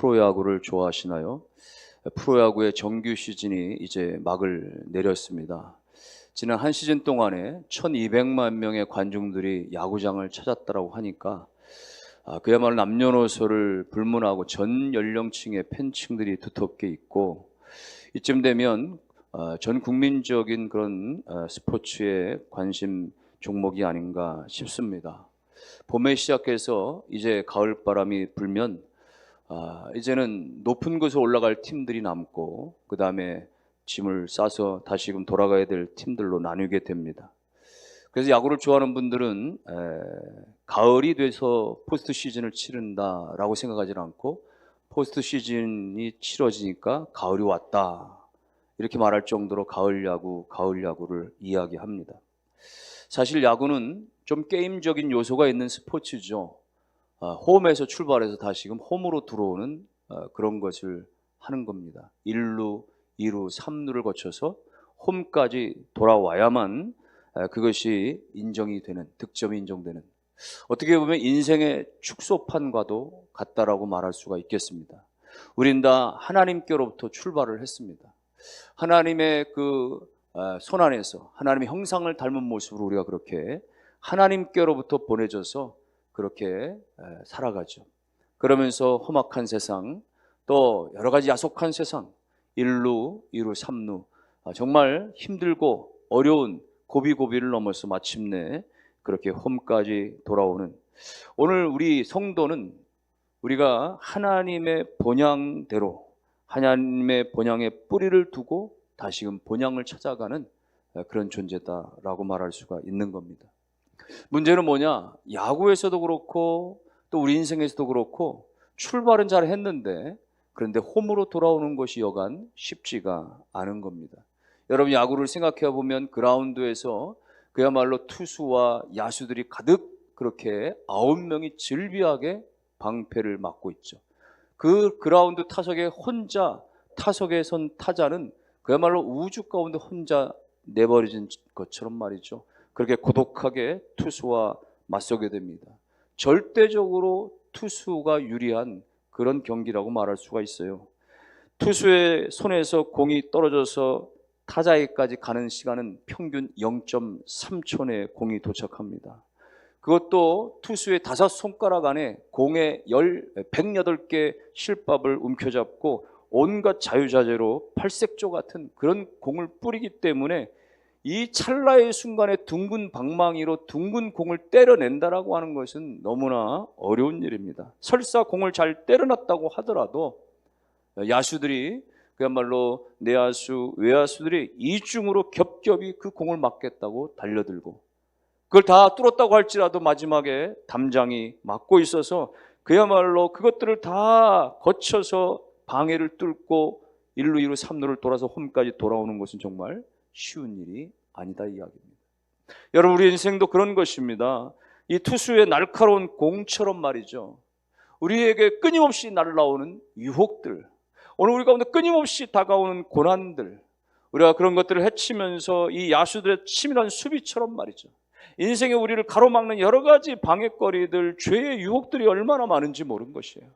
프로야구를 좋아하시나요? 프로야구의 정규 시즌이 이제 막을 내렸습니다. 지난 한 시즌 동안에 1200만 명의 관중들이 야구장을 찾았다고 하니까 그야말로 남녀노소를 불문하고 전 연령층의 팬층들이 두텁게 있고, 이쯤 되면 전 국민적인 그런 스포츠의 관심 종목이 아닌가 싶습니다. 봄에 시작해서 이제 가을바람이 불면 이제는 높은 곳에 올라갈 팀들이 남고, 그 다음에 짐을 싸서 다시금 돌아가야 될 팀들로 나뉘게 됩니다. 그래서 야구를 좋아하는 분들은 가을이 돼서 포스트 시즌을 치른다라고 생각하지 않고, 포스트 시즌이 치러지니까 가을이 왔다 이렇게 말할 정도로 가을 야구를 이야기합니다. 사실 야구는 좀 게임적인 요소가 있는 스포츠죠. 홈에서 출발해서 다시금 홈으로 들어오는 그런 것을 하는 겁니다. 1루, 2루, 3루를 거쳐서 홈까지 돌아와야만 그것이 인정이 되는, 득점이 인정되는, 어떻게 보면 인생의 축소판과도 같다라고 말할 수가 있겠습니다. 우린 다 하나님께로부터 출발을 했습니다. 하나님의 그 손 안에서 하나님의 형상을 닮은 모습으로 우리가 그렇게 하나님께로부터 보내져서 그렇게 살아가죠. 그러면서 험악한 세상, 또 여러 가지 야속한 세상, 1루, 2루, 3루, 정말 힘들고 어려운 고비고비를 넘어서 마침내 그렇게 홈까지 돌아오는, 오늘 우리 성도는 우리가 하나님의 본향대로, 하나님의 본향에 뿌리를 두고 다시금 본향을 찾아가는 그런 존재다라고 말할 수가 있는 겁니다. 문제는 뭐냐? 야구에서도 그렇고 또 우리 인생에서도 그렇고 출발은 잘 했는데, 그런데 홈으로 돌아오는 것이 여간 쉽지가 않은 겁니다. 여러분, 야구를 생각해 보면 그라운드에서 그야말로 투수와 야수들이 가득 그렇게 9명이 질비하게 방패를 막고 있죠. 그 그라운드 타석에 혼자, 타석에 선 타자는 그야말로 우주 가운데 혼자 내버려진 것처럼 말이죠. 그렇게 고독하게 투수와 맞서게 됩니다. 절대적으로 투수가 유리한 그런 경기라고 말할 수가 있어요. 투수의 손에서 공이 떨어져서 타자에까지 가는 시간은 평균 0.3초 내에 공이 도착합니다. 그것도 투수의 5손가락 안에 공의 108개 실밥을 움켜잡고 온갖 자유자재로 팔색조 같은 그런 공을 뿌리기 때문에 이 찰나의 순간에 둥근 방망이로 둥근 공을 때려낸다라고 하는 것은 너무나 어려운 일입니다. 설사 공을 잘 때려놨다고 하더라도 야수들이, 그야말로 내야수, 외야수들이 이중으로 겹겹이 그 공을 막겠다고 달려들고, 그걸 다 뚫었다고 할지라도 마지막에 담장이 막고 있어서 그야말로 그것들을 다 거쳐서 방해를 뚫고 1루, 2루, 3루를 돌아서 홈까지 돌아오는 것은 정말 쉬운 일이 아니다 이 이야기입니다. 여러분, 우리 인생도 그런 것입니다. 이 투수의 날카로운 공처럼 말이죠. 우리에게 끊임없이 날아오는 유혹들, 오늘 우리 가운데 끊임없이 다가오는 고난들, 우리가 그런 것들을 헤치면서 이 야수들의 치밀한 수비처럼 말이죠. 인생에 우리를 가로막는 여러 가지 방해거리들, 죄의 유혹들이 얼마나 많은지 모르는 것이에요.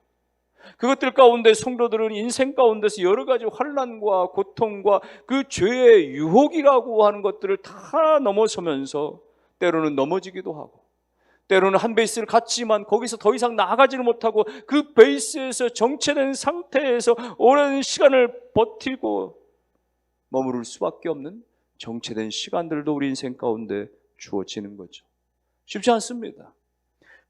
그것들 가운데 성도들은 인생 가운데서 여러 가지 환난과 고통과 그 죄의 유혹이라고 하는 것들을 다 넘어서면서 때로는 넘어지기도 하고, 때로는 한 베이스를 갔지만 거기서 더 이상 나아가지를 못하고 그 베이스에서 정체된 상태에서 오랜 시간을 버티고 머무를 수밖에 없는 정체된 시간들도 우리 인생 가운데 주어지는 거죠. 쉽지 않습니다.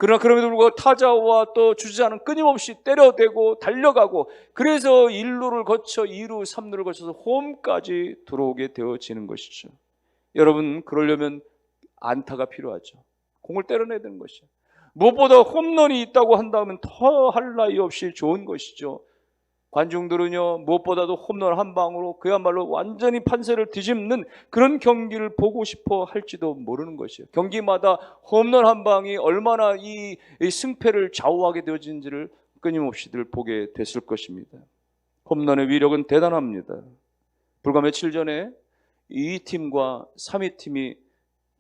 그러나 그럼에도 불구하고 타자와 또 주자는 끊임없이 때려대고 달려가고, 그래서 1루를 거쳐 2루, 3루를 거쳐서 홈까지 들어오게 되어지는 것이죠. 여러분, 그러려면 안타가 필요하죠. 공을 때려내야 되는 것이죠. 무엇보다 홈런이 있다고 한다면 더 할 나위 없이 좋은 것이죠. 관중들은요, 무엇보다도 홈런 한 방으로 그야말로 완전히 판세를 뒤집는 그런 경기를 보고 싶어 할지도 모르는 것이에요. 경기마다 홈런 한 방이 얼마나 이 승패를 좌우하게 되어진지를 끊임없이들 보게 됐을 것입니다. 홈런의 위력은 대단합니다. 불과 며칠 전에 2위 팀과 3위 팀이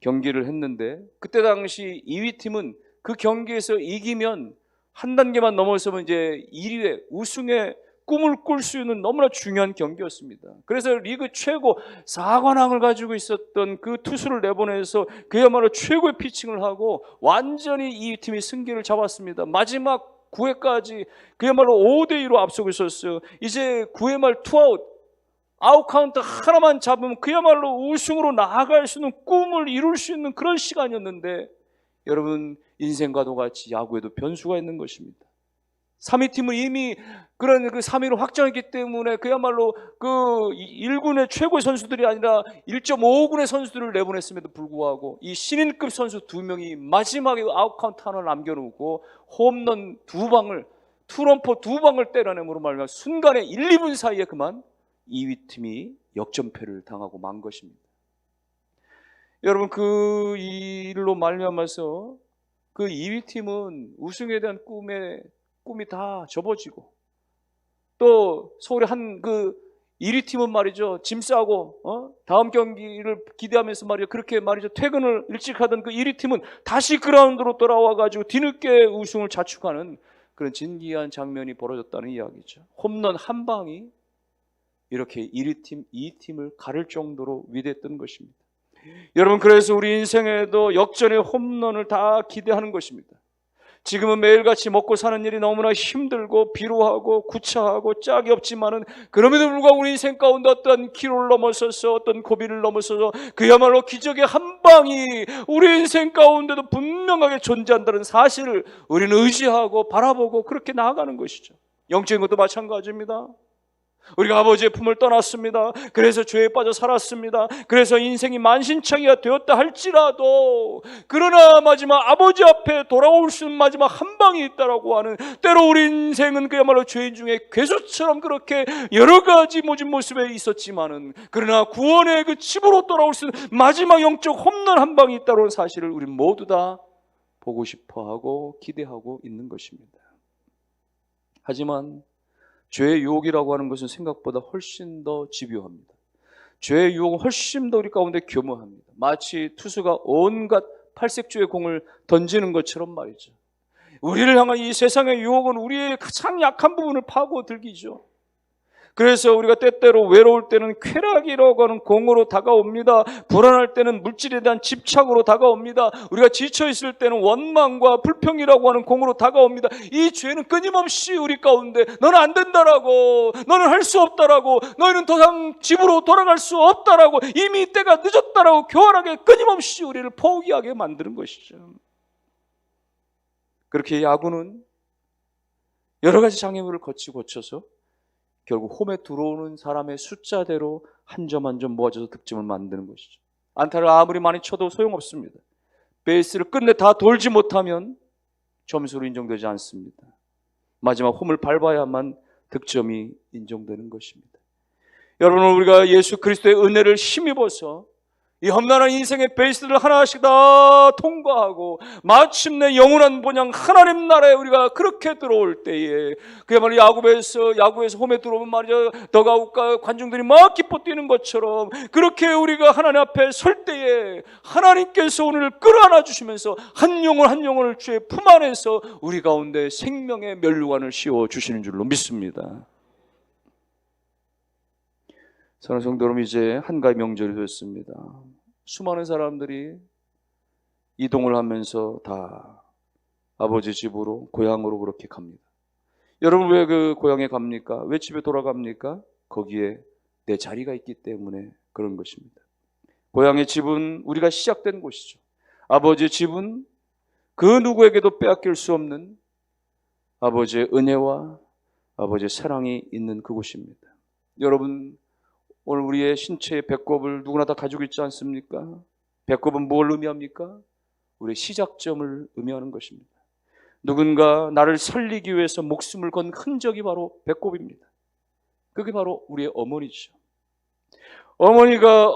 경기를 했는데, 그때 당시 2위 팀은 그 경기에서 이기면 한 단계만 넘어서면 이제 1위에 우승의 꿈을 꿀 수 있는 너무나 중요한 경기였습니다. 그래서 리그 최고 4관왕을 가지고 있었던 그 투수를 내보내서 그야말로 최고의 피칭을 하고 완전히 이 팀이 승기를 잡았습니다. 마지막 9회까지 그야말로 5대2로 앞서고 있었어요. 이제 9회 말 투아웃, 아웃 카운트 하나만 잡으면 그야말로 우승으로 나아갈 수 있는 꿈을 이룰 수 있는 그런 시간이었는데, 여러분, 인생과도 같이 야구에도 변수가 있는 것입니다. 3위 팀은 이미 그런 그 3위를 확정했기 때문에 그야말로 그 1군의 최고의 선수들이 아니라 1.5군의 선수들을 내보냈음에도 불구하고 이 신인급 선수 2명이 마지막에 아웃 카운트 하나를 남겨놓고 홈런 2방을, 투런포 2방을 때려내므로 말미암아 순간에 1, 2분 사이에 그만 2위 팀이 역전패를 당하고 만 것입니다. 여러분, 그 일로 말미암아서 그 2위 팀은 우승에 대한 꿈이 다 접어지고, 또 서울의 한 그 1위 팀은 말이죠, 짐 싸고 다음 경기를 기대하면서 말이죠, 그렇게 말이죠 퇴근을 일찍 하던 그 1위 팀은 다시 그라운드로 돌아와 가지고 뒤늦게 우승을 자축하는 그런 진기한 장면이 벌어졌다는 이야기죠. 홈런 한 방이 이렇게 1위 팀, 2위 팀을 가를 정도로 위대했던 것입니다. 여러분, 그래서 우리 인생에도 역전의 홈런을 다 기대하는 것입니다. 지금은 매일같이 먹고 사는 일이 너무나 힘들고 비루하고 구차하고 짝이 없지만은, 그럼에도 불구하고 우리 인생 가운데 어떤 기로를 넘어서서 어떤 고비를 넘어서서 그야말로 기적의 한 방이 우리 인생 가운데도 분명하게 존재한다는 사실을 우리는 의지하고 바라보고 그렇게 나아가는 것이죠. 영적인 것도 마찬가지입니다. 우리가 아버지의 품을 떠났습니다. 그래서 죄에 빠져 살았습니다. 그래서 인생이 만신창이가 되었다 할지라도, 그러나 마지막 아버지 앞에 돌아올 수 있는 마지막 한 방이 있다라고 하는, 때로 우리 인생은 그야말로 죄인 중에 괴수처럼 그렇게 여러 가지 모진 모습에 있었지만은, 그러나 구원의 그 집으로 돌아올 수 있는 마지막 영적 홈런 한 방이 있다는 사실을 우리 모두 다 보고 싶어하고 기대하고 있는 것입니다. 하지만 죄의 유혹이라고 하는 것은 생각보다 훨씬 더 집요합니다. 죄의 유혹은 훨씬 더 우리 가운데 교묘합니다. 마치 투수가 온갖 팔색조의 공을 던지는 것처럼 말이죠. 우리를 향한 이 세상의 유혹은 우리의 가장 약한 부분을 파고들기죠. 그래서 우리가 때때로 외로울 때는 쾌락이라고 하는 공으로 다가옵니다. 불안할 때는 물질에 대한 집착으로 다가옵니다. 우리가 지쳐있을 때는 원망과 불평이라고 하는 공으로 다가옵니다. 이 죄는 끊임없이 우리 가운데 너는 안 된다라고, 너는 할 수 없다라고, 너희는 더 이상 집으로 돌아갈 수 없다라고, 이미 때가 늦었다라고 교활하게 끊임없이 우리를 포기하게 만드는 것이죠. 그렇게 야구는 여러 가지 장애물을 거쳐서 결국 홈에 들어오는 사람의 숫자대로 한 점 한 점 모아져서 득점을 만드는 것이죠. 안타를 아무리 많이 쳐도 소용없습니다. 베이스를 끝내 다 돌지 못하면 점수로 인정되지 않습니다. 마지막 홈을 밟아야만 득점이 인정되는 것입니다. 여러분, 우리가 예수 그리스도의 은혜를 힘입어서 이 험난한 인생의 베이스들을 하나씩 다 통과하고 마침내 영원한 본향 하나님 나라에 우리가 그렇게 들어올 때에, 그야말로 야구에서 홈에 들어오면 말이죠, 더가웃과 관중들이 막 기뻐 뛰는 것처럼 그렇게 우리가 하나님 앞에 설 때에 하나님께서 오늘 끌어안아 주시면서 한 영혼 한 영혼을 주의 품 안에서 우리 가운데 생명의 면류관을 씌워 주시는 줄로 믿습니다. 사랑하는 성도 여러분, 이제 한가위 명절이 되었습니다. 수많은 사람들이 이동을 하면서 다 아버지 집으로, 고향으로 그렇게 갑니다. 여러분, 왜 그 고향에 갑니까? 왜 집에 돌아갑니까? 거기에 내 자리가 있기 때문에 그런 것입니다. 고향의 집은 우리가 시작된 곳이죠. 아버지의 집은 그 누구에게도 빼앗길 수 없는 아버지의 은혜와 아버지의 사랑이 있는 그곳입니다. 여러분, 오늘 우리의 신체의 배꼽을 누구나 다 가지고 있지 않습니까? 배꼽은 뭘 의미합니까? 우리의 시작점을 의미하는 것입니다. 누군가 나를 살리기 위해서 목숨을 건 흔적이 바로 배꼽입니다. 그게 바로 우리의 어머니죠. 어머니가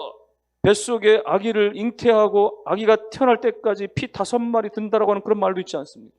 뱃속에 아기를 잉태하고 아기가 태어날 때까지 피 5마리 든다라고 하는 그런 말도 있지 않습니까?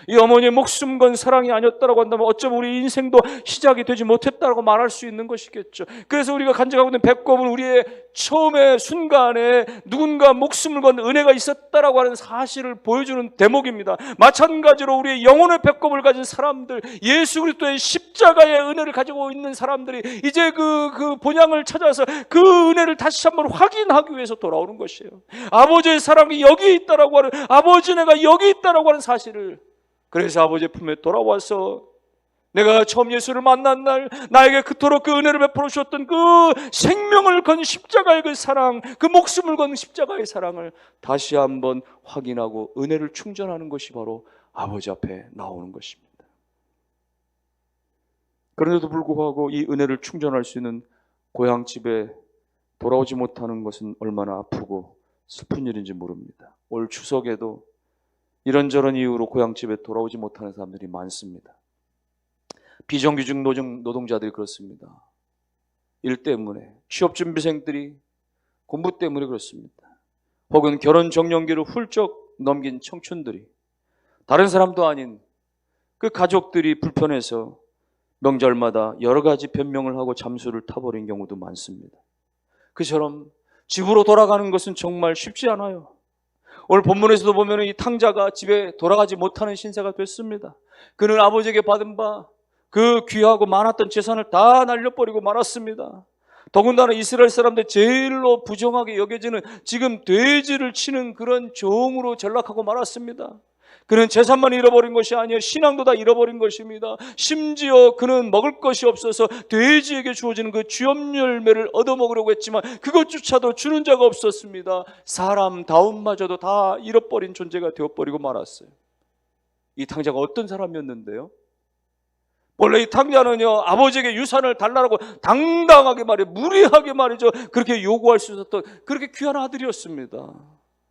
이 어머니의 목숨 건 사랑이 아니었다라고 한다면 어쩌면 우리 인생도 시작이 되지 못했다라고 말할 수 있는 것이겠죠. 그래서 우리가 간직하고 있는 배꼽은 우리의 처음에 순간에 누군가 목숨을 건 은혜가 있었다라고 하는 사실을 보여주는 대목입니다. 마찬가지로 우리의 영혼의 배꼽을 가진 사람들, 예수 그리스도의 십자가의 은혜를 가지고 있는 사람들이 이제 그 본향을 찾아서 그 은혜를 다시 한번 확인하기 위해서 돌아오는 것이에요. 아버지의 사랑이 여기 있다라고 하는, 아버지 은혜가 여기 있다라고 하는 사실을, 그래서 아버지의 품에 돌아와서 내가 처음 예수를 만난 날 나에게 그토록 그 은혜를 베풀어 주셨던 그 생명을 건 십자가의 그 사랑, 그 목숨을 건 십자가의 사랑을 다시 한번 확인하고 은혜를 충전하는 것이 바로 아버지 앞에 나오는 것입니다. 그런데도 불구하고 이 은혜를 충전할 수 있는 고향집에 돌아오지 못하는 것은 얼마나 아프고 슬픈 일인지 모릅니다. 올 추석에도 이런저런 이유로 고향집에 돌아오지 못하는 사람들이 많습니다. 비정규직 노동자들이 그렇습니다. 일 때문에, 취업준비생들이 공부 때문에 그렇습니다. 혹은 결혼 정년기를 훌쩍 넘긴 청춘들이, 다른 사람도 아닌 그 가족들이 불편해서 명절마다 여러 가지 변명을 하고 잠수를 타버린 경우도 많습니다. 그처럼 집으로 돌아가는 것은 정말 쉽지 않아요. 오늘 본문에서도 보면 이 탕자가 집에 돌아가지 못하는 신세가 됐습니다. 그는 아버지에게 받은 바 그 귀하고 많았던 재산을 다 날려버리고 말았습니다. 더군다나 이스라엘 사람들 제일로 부정하게 여겨지는 지금 돼지를 치는 그런 종으로 전락하고 말았습니다. 그는 재산만 잃어버린 것이 아니에요. 신앙도 다 잃어버린 것입니다. 심지어 그는 먹을 것이 없어서 돼지에게 주어지는 그 쥐염 열매를 얻어먹으려고 했지만 그것조차도 주는 자가 없었습니다. 사람다움마저도 다 잃어버린 존재가 되어버리고 말았어요. 이 탕자가 어떤 사람이었는데요? 원래 이 탕자는요, 아버지에게 유산을 달라고 당당하게 말이에요, 무리하게 말이죠, 그렇게 요구할 수 있었던 그렇게 귀한 아들이었습니다.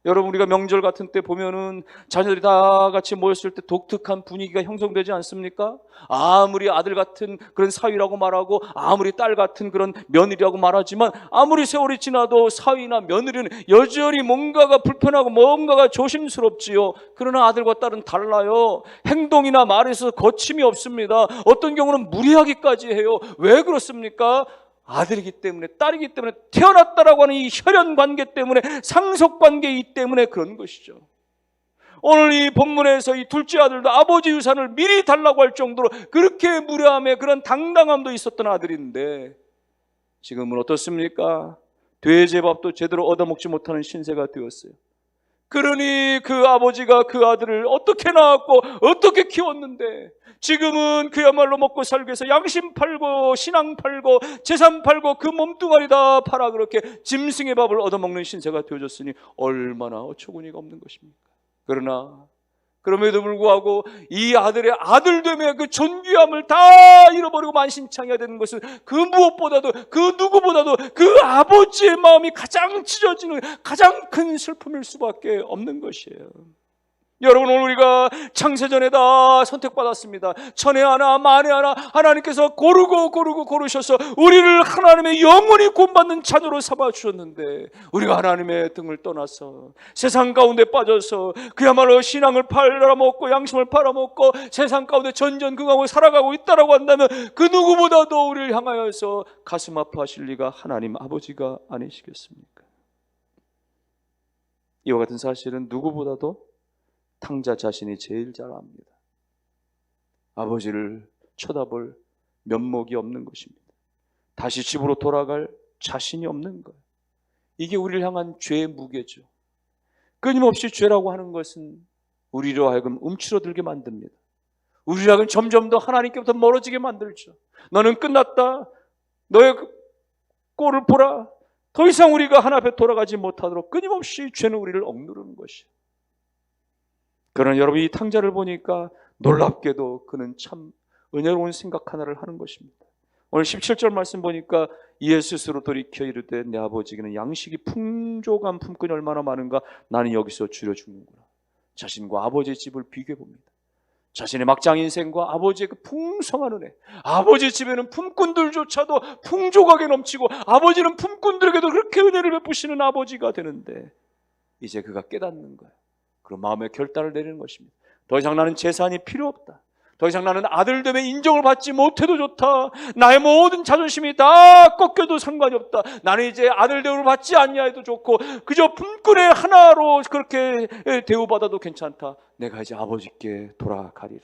여러분, 우리가 명절 같은 때 보면은 자녀들이 다 같이 모였을 때 독특한 분위기가 형성되지 않습니까? 아무리 아들 같은 그런 사위라고 말하고 아무리 딸 같은 그런 며느리라고 말하지만 아무리 세월이 지나도 사위나 며느리는 여전히 뭔가가 불편하고 뭔가가 조심스럽지요. 그러나 아들과 딸은 달라요. 행동이나 말에서 거침이 없습니다. 어떤 경우는 무리하기까지 해요. 왜 그렇습니까? 아들이기 때문에, 딸이기 때문에, 태어났다라고 하는 이 혈연 관계 때문에, 상속 관계이기 때문에 그런 것이죠. 오늘 이 본문에서 이 둘째 아들도 아버지 유산을 미리 달라고 할 정도로 그렇게 무례함에 그런 당당함도 있었던 아들인데 지금은 어떻습니까? 돼지의 밥도 제대로 얻어먹지 못하는 신세가 되었어요. 그러니 그 아버지가 그 아들을 어떻게 낳았고 어떻게 키웠는데 지금은 그야말로 먹고 살기 위해서 양심 팔고 신앙 팔고 재산 팔고 그 몸뚱아리 다 팔아 그렇게 짐승의 밥을 얻어먹는 신세가 되어졌으니 얼마나 어처구니가 없는 것입니까? 그러나 그럼에도 불구하고 이 아들의 아들됨의 그 존귀함을 다 잃어버리고 만신창이가 되는 것은 그 무엇보다도 그 누구보다도 그 아버지의 마음이 가장 찢어지는 가장 큰 슬픔일 수밖에 없는 것이에요. 여러분, 오늘 우리가 창세전에 다 선택받았습니다. 천에 하나 만에 하나 하나님께서 고르셔서 우리를 하나님의 영원히 구원받는 자녀로 삼아주셨는데 우리가 하나님의 등을 떠나서 세상 가운데 빠져서 그야말로 신앙을 팔아먹고 양심을 팔아먹고 세상 가운데 전전긍긍하고 살아가고 있다라고 한다면 그 누구보다도 우리를 향하여서 가슴 아파하실 리가 하나님 아버지가 아니시겠습니까? 이와 같은 사실은 누구보다도 탕자 자신이 제일 잘 압니다. 아버지를 쳐다볼 면목이 없는 것입니다. 다시 집으로 돌아갈 자신이 없는 거예요. 이게 우리를 향한 죄의 무게죠. 끊임없이 죄라고 하는 것은 우리로 하여금 움츠러들게 만듭니다. 우리로 하여금 점점 더 하나님께부터 멀어지게 만들죠. 너는 끝났다. 너의 꼴을 보라. 더 이상 우리가 하나님 앞에 돌아가지 못하도록 끊임없이 죄는 우리를 억누르는 것이에요. 그러나 여러분, 이 탕자를 보니까 놀랍게도 그는 참 은혜로운 생각 하나를 하는 것입니다. 오늘 17절 말씀 보니까 이에 스스로 돌이켜 이르되 내 아버지에게는 양식이 풍족한 품꾼이 얼마나 많은가 나는 여기서 줄여 죽는구나. 자신과 아버지의 집을 비교해 봅니다. 자신의 막장 인생과 아버지의 그 풍성한 은혜, 아버지 집에는 품꾼들조차도 풍족하게 넘치고 아버지는 품꾼들에게도 그렇게 은혜를 베푸시는 아버지가 되는데 이제 그가 깨닫는 거예요. 그런 마음의 결단을 내리는 것입니다. 더 이상 나는 재산이 필요 없다. 더 이상 나는 아들됨의 인정을 받지 못해도 좋다. 나의 모든 자존심이 다 꺾여도 상관이 없다. 나는 이제 아들 대우를 받지 않냐 해도 좋고 그저 품꾼의 하나로 그렇게 대우받아도 괜찮다. 내가 이제 아버지께 돌아가리라.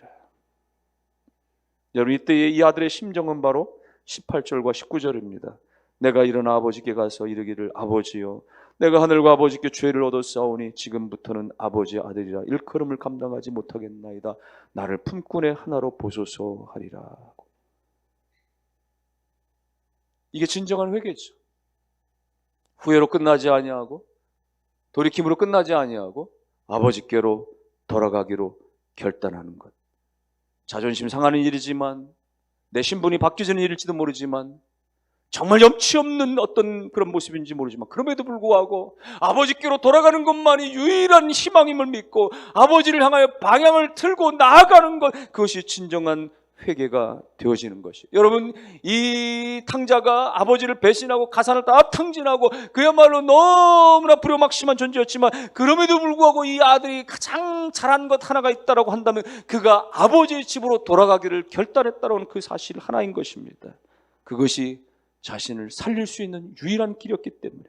여러분, 이때의 이 아들의 심정은 바로 18절과 19절입니다. 내가 일어나 아버지께 가서 이르기를 아버지여 내가 하늘과 아버지께 죄를 얻었사오니 지금부터는 아버지 아들이라 일컬음을 감당하지 못하겠나이다. 나를 품꾼의 하나로 보소서 하리라. 이게 진정한 회개죠. 후회로 끝나지 아니하고 돌이킴으로 끝나지 아니하고 아버지께로 돌아가기로 결단하는 것. 자존심 상하는 일이지만 내 신분이 바뀌어지는 일일지도 모르지만 정말 염치 없는 어떤 그런 모습인지 모르지만 그럼에도 불구하고 아버지께로 돌아가는 것만이 유일한 희망임을 믿고 아버지를 향하여 방향을 틀고 나아가는 것, 그것이 진정한 회개가 되어지는 것이에요. 여러분, 이 탕자가 아버지를 배신하고 가산을 다 탕진하고 그야말로 너무나 불효막심한 존재였지만 그럼에도 불구하고 이 아들이 가장 잘한 것 하나가 있다고 한다면 그가 아버지의 집으로 돌아가기를 결단했다는 그 사실 하나인 것입니다. 그것이 자신을 살릴 수 있는 유일한 길이었기 때문에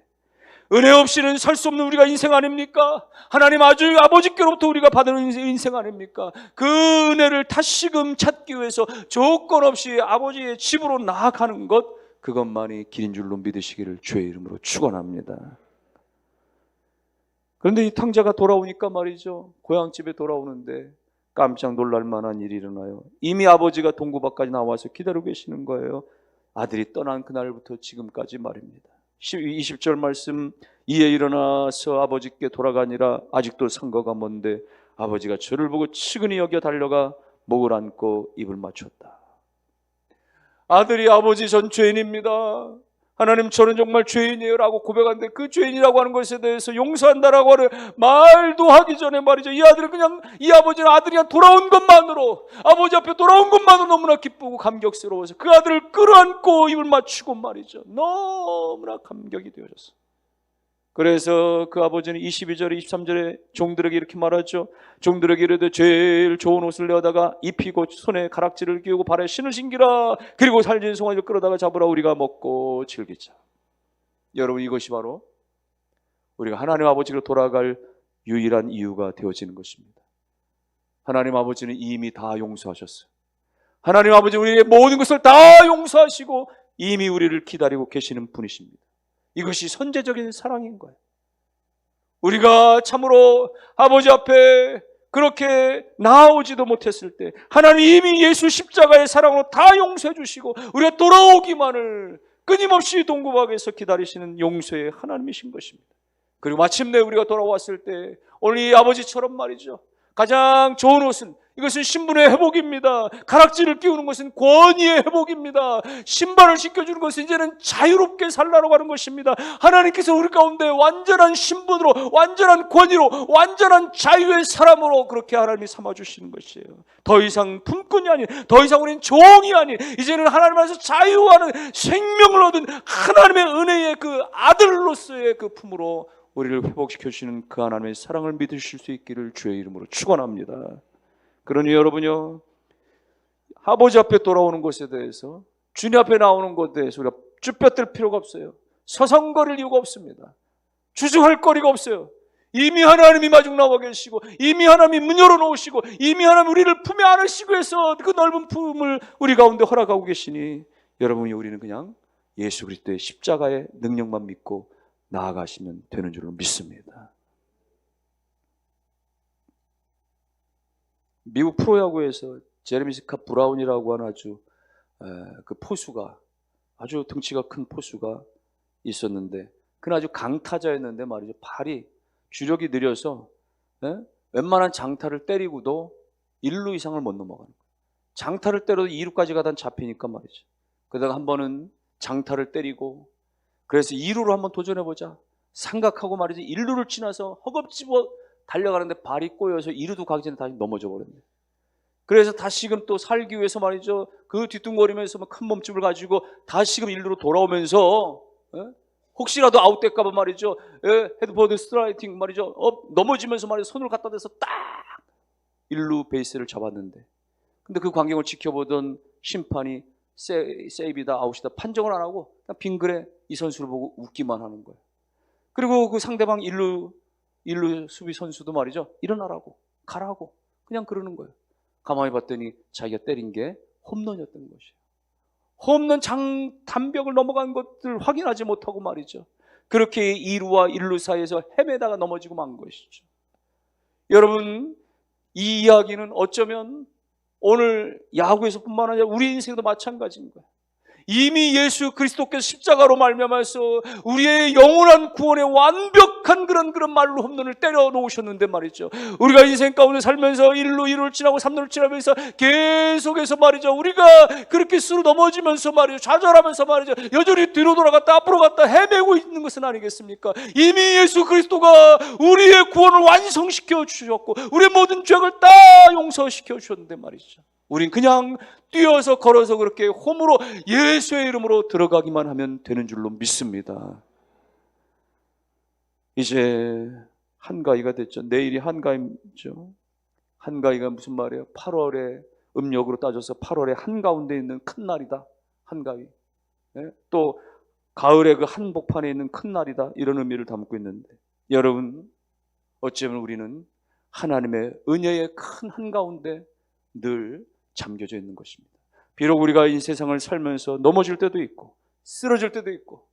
은혜 없이는 살 수 없는 우리가 인생 아닙니까? 하나님 아버지께로부터 우리가 받은 인생 아닙니까? 그 은혜를 다시금 찾기 위해서 조건 없이 아버지의 집으로 나아가는 것, 그것만이 길인 줄로 믿으시기를 주의 이름으로 축원합니다. 그런데 이 탕자가 돌아오니까 말이죠, 고향집에 돌아오는데 깜짝 놀랄 만한 일이 일어나요. 이미 아버지가 동구 밖까지 나와서 기다리고 계시는 거예요. 아들이 떠난 그날부터 지금까지 말입니다. 20절 말씀, 이에 일어나서 아버지께 돌아가니라. 아직도 상거가 먼데 아버지가 저를 보고 측은히 여겨 달려가 목을 안고 입을 맞췄다. 아들이 아버지 전 죄인입니다, 하나님 저는 정말 죄인이에요 라고 고백하는데 그 죄인이라고 하는 것에 대해서 용서한다라고 하는 말도 하기 전에 말이죠, 이 아들은 그냥, 이 아버지는 아들이 돌아온 것만으로, 아버지 앞에 돌아온 것만으로 너무나 기쁘고 감격스러워서 그 아들을 끌어안고 입을 맞추고 말이죠, 너무나 감격이 되어졌어요. 그래서 그 아버지는 22절에 23절에 종들에게 이렇게 말하죠. 종들에게 이르되 제일 좋은 옷을 내어다가 입히고 손에 가락지를 끼우고 발에 신을 신기라. 그리고 살진 송아지를 끌어다가 잡으라. 우리가 먹고 즐기자. 여러분, 이것이 바로 우리가 하나님 아버지로 돌아갈 유일한 이유가 되어지는 것입니다. 하나님 아버지는 이미 다 용서하셨어요. 하나님 아버지는 우리의 모든 것을 다 용서하시고 이미 우리를 기다리고 계시는 분이십니다. 이것이 선제적인 사랑인 거예요. 우리가 참으로 아버지 앞에 그렇게 나아오지도 못했을 때 하나님 이미 예수 십자가의 사랑으로 다 용서해 주시고 우리가 돌아오기만을 끊임없이 동구박에서 기다리시는 용서의 하나님이신 것입니다. 그리고 마침내 우리가 돌아왔을 때 오늘 이 아버지처럼 말이죠, 가장 좋은 옷은, 이것은 신분의 회복입니다. 가락지를 끼우는 것은 권위의 회복입니다. 신발을 신겨주는 것은 이제는 자유롭게 살라고 하는 것입니다. 하나님께서 우리 가운데 완전한 신분으로, 완전한 권위로, 완전한 자유의 사람으로 그렇게 하나님이 삼아주시는 것이에요. 더 이상 품꾼이 아닌, 더 이상 우리는 종이 아닌, 이제는 하나님 안에서 자유하는 생명을 얻은 하나님의 은혜의 그 아들로서의 그 품으로 우리를 회복시켜 주시는 그 하나님의 사랑을 믿으실 수 있기를 주의 이름으로 축원합니다. 그러니 여러분요, 아버지 앞에 돌아오는 것에 대해서, 주님 앞에 나오는 것에 대해서 우리가 쭈뼛들 필요가 없어요. 서성거릴 이유가 없습니다. 주저할 거리가 없어요. 이미 하나님이 마중 나와 계시고, 이미 하나님이 문 열어놓으시고, 이미 하나님 우리를 품에 안으시고 해서 그 넓은 품을 우리 가운데 허락하고 계시니 여러분이, 우리는 그냥 예수 그리스도의 십자가의 능력만 믿고 나아가시면 되는 줄로 믿습니다. 미국 프로야구에서 제레미 스캇 브라운이라고 하는 아주 그 포수가, 아주 덩치가 큰 포수가 있었는데, 그는 아주 강타자였는데 말이죠, 발이 주력이 느려서 웬만한 장타를 때리고도 1루 이상을 못 넘어가는 거예요. 장타를 때려도 2루까지 가다 잡히니까 말이죠. 그러다가 한 번은 장타를 때리고, 그래서 2루로 한번 도전해보자 생각하고 말이죠, 1루를 지나서 허겁지겁 달려가는데 발이 꼬여서 2루도 가기 전에 다시 넘어져 버렸네요. 그래서 다시금 또 살기 위해서 말이죠, 그 뒤뚱거리면서 큰 몸집을 가지고 다시금 1루로 돌아오면서 혹시라도 아웃될까 봐 말이죠, 헤드버드 스트라이팅 말이죠, 넘어지면서 말이죠, 손을 갖다 대서 딱 1루 베이스를 잡았는데, 근데 그 광경을 지켜보던 심판이 세이브다 아웃이다 판정을 안 하고 그냥 빙그레 이 선수를 보고 웃기만 하는 거예요. 그리고 그 상대방 일루 수비 선수도 말이죠, 일어나라고, 가라고 그냥 그러는 거예요. 가만히 봤더니 자기가 때린 게 홈런이었던 것이에요. 홈런 단벽을 넘어간 것들 확인하지 못하고 말이죠, 그렇게 2루와 1루 사이에서 헤매다가 넘어지고 만 것이죠. 여러분, 이 이야기는 어쩌면 오늘 야구에서뿐만 아니라 우리 인생도 마찬가지인 거예요. 이미 예수 그리스도께서 십자가로 말미암아서 우리의 영원한 구원의 완벽한 그런 말로 홈런을 때려 놓으셨는데 말이죠, 우리가 인생 가운데 살면서 1루 2루를 지나고 3루를 지나면서 계속해서 말이죠, 우리가 그렇게 수로 넘어지면서 말이죠, 좌절하면서 말이죠, 여전히 뒤로 돌아갔다 앞으로 갔다 헤매고 있는 것은 아니겠습니까? 이미 예수 그리스도가 우리의 구원을 완성시켜 주셨고 우리의 모든 죄를 다 용서시켜 주셨는데 말이죠, 우린 그냥 뛰어서 걸어서 그렇게 홈으로 예수의 이름으로 들어가기만 하면 되는 줄로 믿습니다. 이제 한가위가 됐죠. 내일이 한가위죠. 한가위가 무슨 말이에요? 8월에 음력으로 따져서 8월에 한가운데 있는 큰 날이다. 한가위. 네? 또 가을에 그 한복판에 있는 큰 날이다. 이런 의미를 담고 있는데, 여러분, 어쩌면 우리는 하나님의 은혜의 큰 한가운데 늘 잠겨져 있는 것입니다. 비록 우리가 이 세상을 살면서 넘어질 때도 있고 쓰러질 때도 있고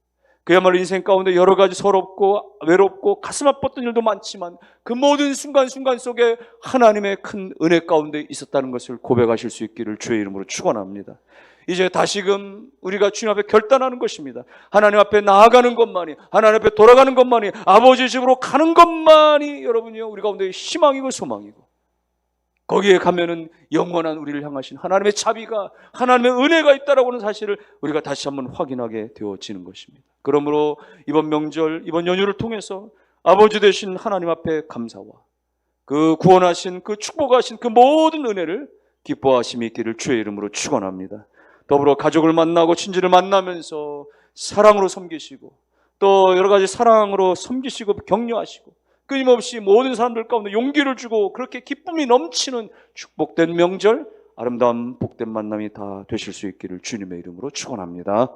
그야말로 인생 가운데 여러 가지 서럽고 외롭고 가슴 아팠던 일도 많지만 그 모든 순간순간 속에 하나님의 큰 은혜 가운데 있었다는 것을 고백하실 수 있기를 주의 이름으로 축원합니다. 이제 다시금 우리가 주님 앞에 결단하는 것입니다. 하나님 앞에 나아가는 것만이, 하나님 앞에 돌아가는 것만이, 아버지 집으로 가는 것만이 여러분이요, 우리 가운데 희망이고 소망이고, 거기에 가면은 영원한 우리를 향하신 하나님의 자비가, 하나님의 은혜가 있다라고 하는 사실을 우리가 다시 한번 확인하게 되어지는 것입니다. 그러므로 이번 명절, 이번 연휴를 통해서 아버지 되신 하나님 앞에 감사와 그 구원하신, 그 축복하신 그 모든 은혜를 기뻐하심이 있기를 주의 이름으로 축원합니다. 더불어 가족을 만나고 친지를 만나면서 사랑으로 섬기시고 또 여러 가지 사랑으로 섬기시고 격려하시고 끊임없이 모든 사람들 가운데 용기를 주고 그렇게 기쁨이 넘치는 축복된 명절, 아름다운 복된 만남이 다 되실 수 있기를 주님의 이름으로 축원합니다.